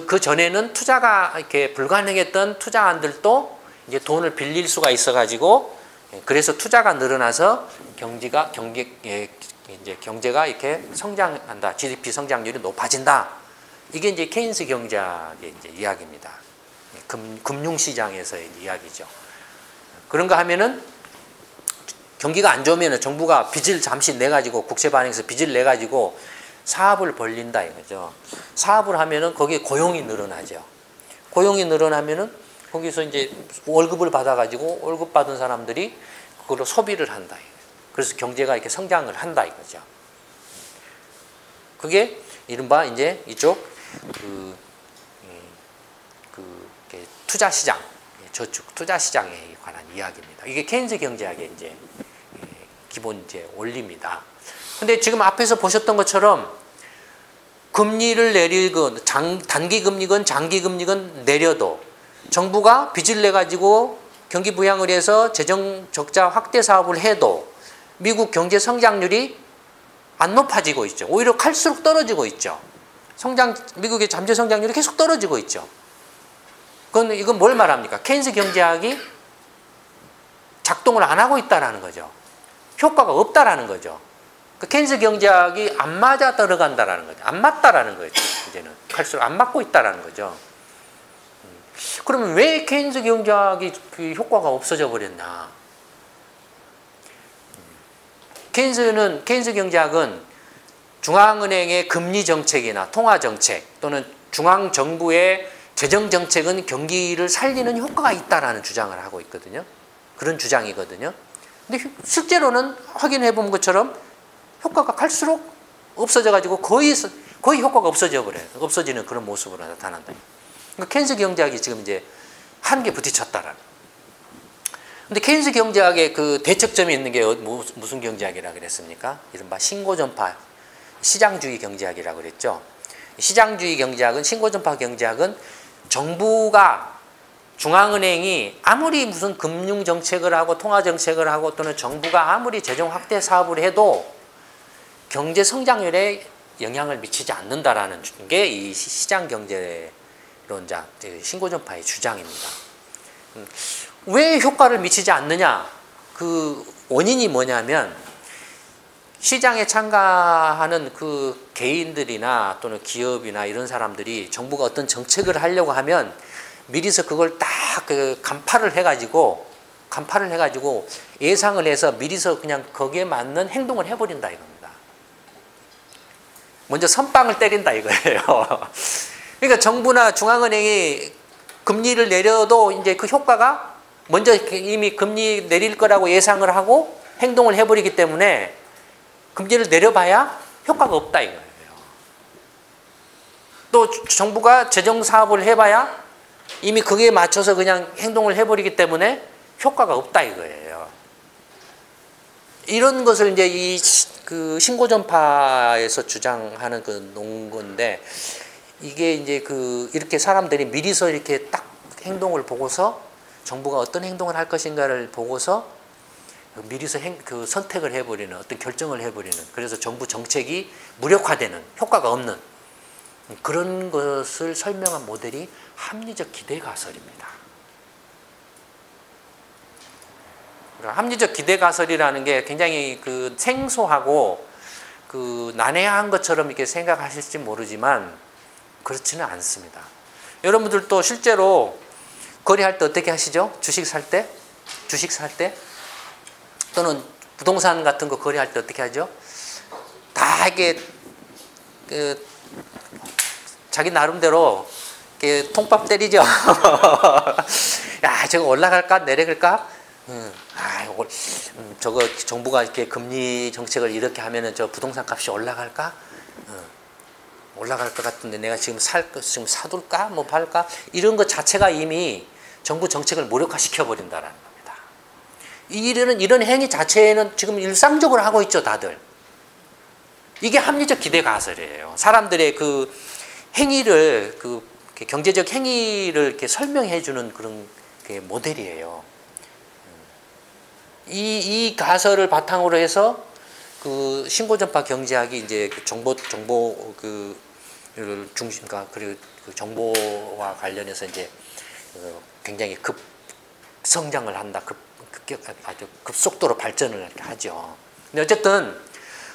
A: 그 전에는 투자가 이렇게 불가능했던 투자안들도 이제 돈을 빌릴 수가 있어가지고 그래서 투자가 늘어나서 경제가 이렇게 성장한다. GDP 성장률이 높아진다. 이게 이제 케인스 경제학의 이제 이야기입니다. 금융시장에서의 이야기죠. 그런가 하면은 경기가 안 좋으면 정부가 빚을 잠시 내가지고 국채발행해서 빚을 내가지고 사업을 벌린다 이거죠. 사업을 하면은 거기에 고용이 늘어나죠. 고용이 늘어나면은 거기서 이제 월급을 받아가지고 월급 받은 사람들이 그걸로 소비를 한다. 그래서 경제가 이렇게 성장을 한다 이거죠. 그게 이른바 이제 이쪽 투자 시장, 저축 투자 시장에 관한 이야기입니다. 이게 케인스 경제학의 이제 기본 이제 원리입니다. 근데 지금 앞에서 보셨던 것처럼 금리를 내리건 단기 금리건 장기 금리건 내려도 정부가 빚을 내 가지고 경기 부양을 해서 재정 적자 확대 사업을 해도 미국 경제 성장률이 안 높아지고 있죠. 오히려 갈수록 떨어지고 있죠. 미국의 잠재 성장률이 계속 떨어지고 있죠. 이건 뭘 말합니까? 케인스 경제학이 작동을 안 하고 있다라는 거죠. 효과가 없다라는 거죠. 케인스 경제학이 안 맞아 들어간다라는 거죠. 안 맞다라는 거죠. 이제는 갈수록 안 맞고 있다라는 거죠. 그러면 왜 케인스 경제학이 그 효과가 없어져 버렸나? 케인스 경제학은 중앙은행의 금리 정책이나 통화 정책 또는 중앙 정부의 재정 정책은 경기를 살리는 효과가 있다라는 주장을 하고 있거든요. 그런 주장이거든요. 근데 실제로는 확인해 본 것처럼 효과가 갈수록 없어져 가지고 거의 효과가 없어져 버려요. 없어지는 그런 모습으로 나타난다. 그러니까 케인스 경제학이 지금 이제 한계 부딪혔다라는. 근데 케인스 경제학의 그 대척점이 있는 게 무슨 경제학이라 그랬습니까? 이른바 신고전파 시장주의 경제학이라고 그랬죠. 시장주의 경제학은 신고전파 경제학은 정부가 중앙은행이 아무리 무슨 금융정책을 하고 통화정책을 하고 또는 정부가 아무리 재정 확대 사업을 해도 경제 성장률에 영향을 미치지 않는다라는 게 이 시장경제론자 신고전파의 주장입니다. 왜 효과를 미치지 않느냐? 그 원인이 뭐냐면 시장에 참가하는 그 개인들이나 또는 기업이나 이런 사람들이 정부가 어떤 정책을 하려고 하면 미리서 그걸 딱 그 간파를 해가지고 예상을 해서 미리서 그냥 거기에 맞는 행동을 해버린다 이겁니다. 먼저 선빵을 때린다 이거예요. 그러니까 정부나 중앙은행이 금리를 내려도 이제 그 효과가 먼저 이미 금리 내릴 거라고 예상을 하고 행동을 해버리기 때문에 금리를 내려봐야 효과가 없다 이거예요. 또 정부가 재정 사업을 해봐야 이미 거기에 맞춰서 그냥 행동을 해버리기 때문에 효과가 없다 이거예요. 이런 것을 이제 그 신고전파에서 주장하는 그 논건데 이게 이제 이렇게 사람들이 미리서 이렇게 딱 행동을 보고서 정부가 어떤 행동을 할 것인가를 보고서 미리서 선택을 해버리는 어떤 결정을 해버리는 그래서 정부 정책이 무력화되는 효과가 없는 그런 것을 설명한 모델이 합리적 기대 가설입니다. 합리적 기대 가설이라는 게 굉장히 생소하고 난해한 것처럼 이렇게 생각하실지 모르지만 그렇지는 않습니다. 여러분들도 실제로 거래할 때 어떻게 하시죠? 주식 살 때 또는 부동산 같은 거 거래할 때 어떻게 하죠? 다 이게 자기 나름대로 이렇게 통밥 때리죠. 야, 저거 올라갈까 내려갈까? 저거 정부가 이렇게 금리 정책을 이렇게 하면은 저 부동산 값이 올라갈까? 올라갈 것 같은데 내가 지금 지금 사둘까? 뭐 팔까? 이런 것 자체가 이미 정부 정책을 무력화시켜 버린다라는 겁니다. 이런 행위 자체는 지금 일상적으로 하고 있죠, 다들. 이게 합리적 기대 가설이에요. 사람들의 그 행위를 경제적 행위를 이렇게 설명해 주는 그런 모델이에요. 이 가설을 바탕으로 해서 그 신고전파 경제학이 이제 정보 중심과 그리고 그 정보와 관련해서 이제 굉장히 급성장을 한다, 아주 급속도로 발전을 하죠. 근데 어쨌든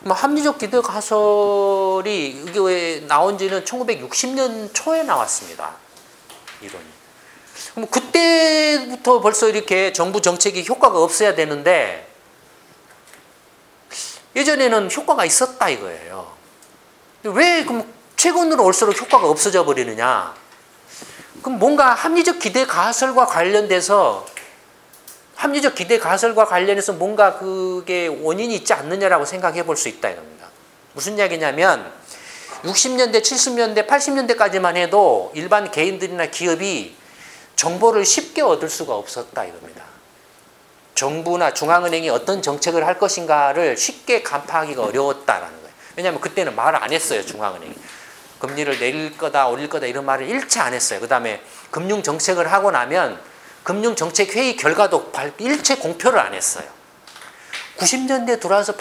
A: 합리적 기대 가설이 이게 왜 나온지는 1960년 초에 나왔습니다. 이론이. 그럼 그때부터 벌써 이렇게 정부 정책이 효과가 없어야 되는데 예전에는 효과가 있었다 이거예요. 왜 그럼 최근으로 올수록 효과가 없어져 버리느냐? 그럼 뭔가 합리적 기대 가설과 관련돼서 뭔가 그게 원인이 있지 않느냐라고 생각해 볼 수 있다 이겁니다. 무슨 이야기냐면 60년대, 70년대, 80년대까지만 해도 일반 개인들이나 기업이 정보를 쉽게 얻을 수가 없었다 이겁니다. 정부나 중앙은행이 어떤 정책을 할 것인가를 쉽게 간파하기가 어려웠다라는 거예요. 왜냐하면 그때는 말을 안 했어요, 중앙은행이. 금리를 내릴 거다, 올릴 거다 이런 말을 일체 안 했어요. 그 다음에 금융 정책을 하고 나면 금융 정책 회의 결과도 일체 공표를 안 했어요. 90년대 들어와서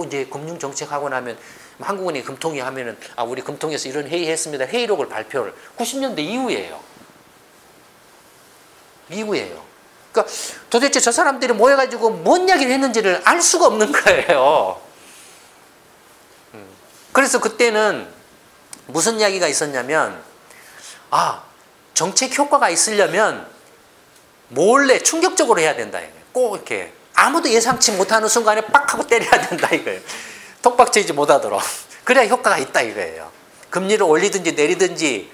A: 이제 금융 정책하고 나면 한국은행이 금통위 하면은 우리 금통위에서 이런 회의했습니다. 회의록을 발표를 90년대 이후예요. 그러니까 도대체 저 사람들이 모여가지고 뭔 이야기를 했는지를 알 수가 없는 거예요. 그래서 그때는 무슨 이야기가 있었냐면 정책 효과가 있으려면 몰래 충격적으로 해야 된다. 꼭 이렇게 아무도 예상치 못하는 순간에 빡 하고 때려야 된다 이거예요. 톡박치지 못하도록. 그래야 효과가 있다 이거예요. 금리를 올리든지 내리든지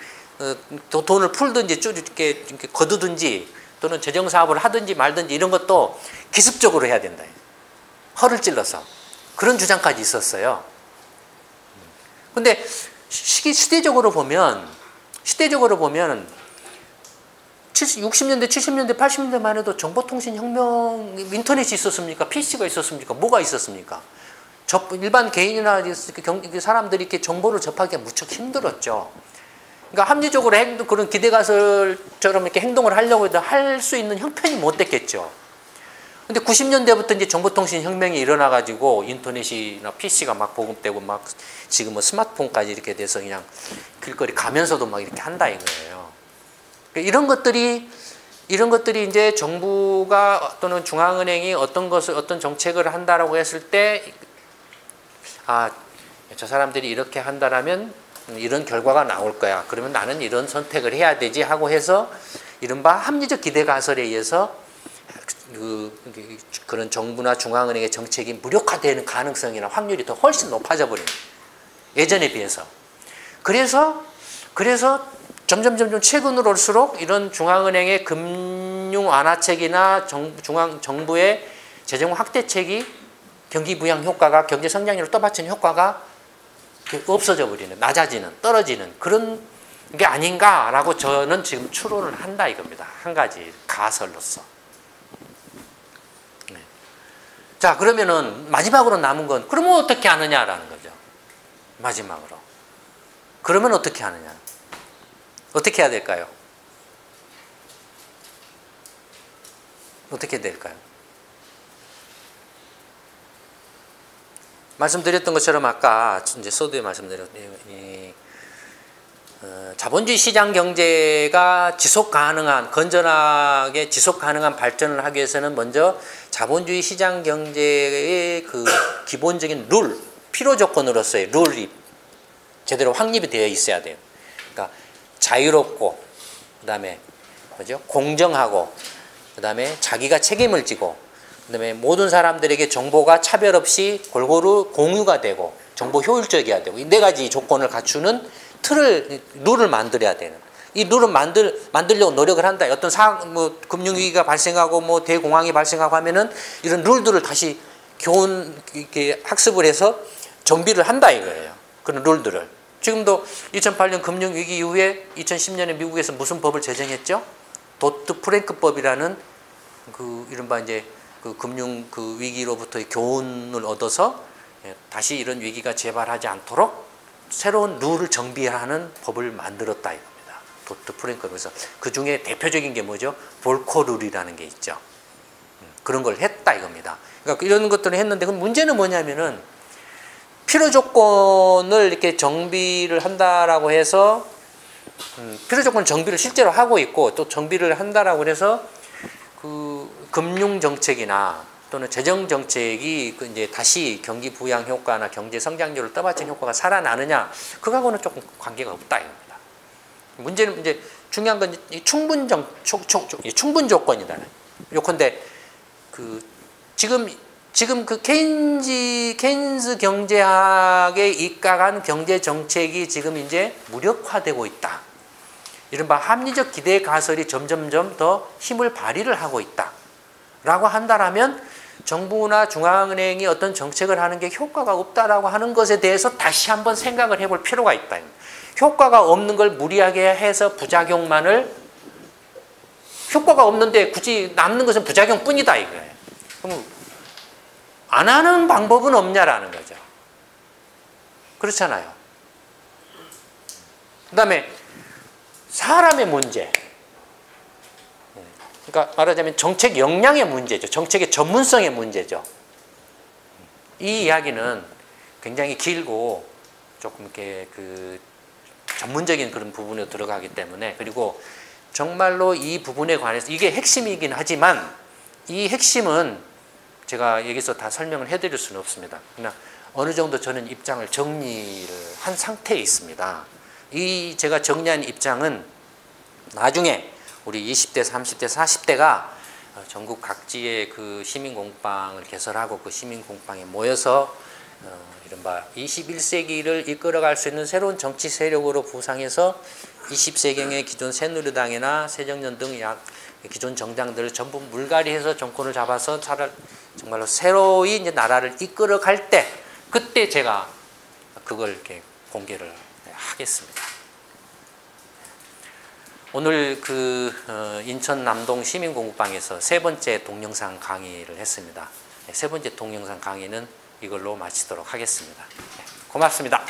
A: 돈을 풀든지 쭉 이렇게 거두든지 또는 재정사업을 하든지 말든지 이런 것도 기습적으로 해야 된다. 허를 찔러서. 그런 주장까지 있었어요. 근데 시대적으로 보면 60년대, 70년대, 80년대만 해도 정보통신혁명, 인터넷이 있었습니까? PC가 있었습니까? 뭐가 있었습니까? 일반 개인이나 사람들이 이렇게 정보를 접하기가 무척 힘들었죠. 그러니까 합리적으로 그런 기대가설처럼 이렇게 행동을 하려고 해도 할 수 있는 형편이 못 됐겠죠. 근데 90년대부터 이제 정보통신혁명이 일어나가지고 인터넷이나 PC가 막 보급되고 막 지금 스마트폰까지 이렇게 돼서 그냥 길거리 가면서도 막 이렇게 한다 이거예요. 이런 것들이 이제 정부가 또는 중앙은행이 어떤 정책을 한다라고 했을 때 저 사람들이 이렇게 한다라면 이런 결과가 나올 거야. 그러면 나는 이런 선택을 해야 되지 하고 해서 이른바 합리적 기대 가설에 의해서 그런 정부나 중앙은행의 정책이 무력화되는 가능성이나 확률이 더 훨씬 높아져 버립니다. 예전에 비해서. 그래서 점점 최근으로 올수록 이런 중앙은행의 금융 완화책이나 정부의 재정 확대책이 경기 부양 효과가 경제 성장률을 떠받치는 효과가 없어져 버리는, 낮아지는, 떨어지는 그런 게 아닌가라고 저는 지금 추론을 한다 이겁니다. 한 가지 가설로서. 네. 자, 그러면은 마지막으로 남은 건 그러면 어떻게 하느냐라는 거죠. 마지막으로. 그러면 어떻게 하느냐. 어떻게 해야 될까요? 어떻게 될까요? 말씀드렸던 것처럼 아까 이제 서두에 말씀드렸던 자본주의 시장 경제가 건전하게 지속 가능한 발전을 하기 위해서는 먼저 자본주의 시장 경제의 그 기본적인 필요 조건으로서의 룰이 제대로 확립이 되어 있어야 돼요. 그러니까 자유롭고, 그다음에 뭐죠? 공정하고, 그다음에 자기가 책임을 지고, 그다음에 모든 사람들에게 정보가 차별 없이 골고루 공유가 되고 정보 효율적이어야 되고 이 네 가지 조건을 갖추는 룰을 만들어야 되는. 이 룰을 만들려고 노력을 한다. 어떤 금융위기가 발생하고 대공황이 발생하고 하면은 이런 룰들을 다시 이렇게 학습을 해서 정비를 한다 이거예요. 그런 룰들을. 지금도 2008년 금융위기 이후에 2010년에 미국에서 무슨 법을 제정했죠? 도트-프랭크법이라는 이른바 이제 금융 위기로부터의 교훈을 얻어서 다시 이런 위기가 재발하지 않도록 새로운 룰을 정비하는 법을 만들었다 이겁니다. 도트 프랭크. 그래서 그 중에 대표적인 게 뭐죠? 볼코 룰이라는 게 있죠. 그런 걸 했다 이겁니다. 그러니까 이런 것들을 했는데 그 문제는 뭐냐면은 필요 조건을 이렇게 정비를 한다라고 해서 필요 조건 정비를 실제로 하고 있고 또 정비를 한다라고 해서 그 금융 정책이나 또는 재정 정책이 그 이제 다시 경기 부양 효과나 경제 성장률을 떠받친 효과가 살아나느냐 그거하고는 조금 관계가 없다 이겁니다. 문제는 이제 중요한 건 이 충분 조건이다. 요컨대 그 지금 그 케인즈 경제학에 입각한 경제 정책이 지금 이제 무력화되고 있다. 이른바 합리적 기대 가설이 점점점 더 힘을 발휘를 하고 있다. 라고 한다라면 정부나 중앙은행이 어떤 정책을 하는 게 효과가 없다라고 하는 것에 대해서 다시 한번 생각을 해볼 필요가 있다. 효과가 없는 걸 무리하게 해서 부작용만을 효과가 없는데 굳이 남는 것은 부작용뿐이다 이거예요. 그럼 안 하는 방법은 없냐라는 거죠. 그렇잖아요. 그 다음에 사람의 문제. 그러니까 말하자면 정책 역량의 문제죠. 정책의 전문성의 문제죠. 이 이야기는 굉장히 길고 조금 이렇게 그 전문적인 그런 부분에 들어가기 때문에 그리고 정말로 이 부분에 관해서 이게 핵심이긴 하지만 이 핵심은 제가 여기서 다 설명을 해드릴 수는 없습니다. 그냥 어느 정도 저는 입장을 정리를 한 상태에 있습니다. 이 제가 정리한 입장은 나중에 우리 20대, 30대, 40대가 전국 각지의 그 시민공방을 개설하고 그 시민공방에 모여서 이른바 21세기를 이끌어갈 수 있는 새로운 정치 세력으로 부상해서 20세경의 기존 새누리당이나 새정년 등 기존 정당들을 전부 물갈이해서 정권을 잡아서 정말로 새로이 이제 나라를 이끌어갈 때 그때 제가 그걸 이렇게 공개를 하겠습니다. 오늘 그 인천 남동 시민공부방에서 세 번째 동영상 강의를 했습니다. 세 번째 동영상 강의는 이걸로 마치도록 하겠습니다. 고맙습니다.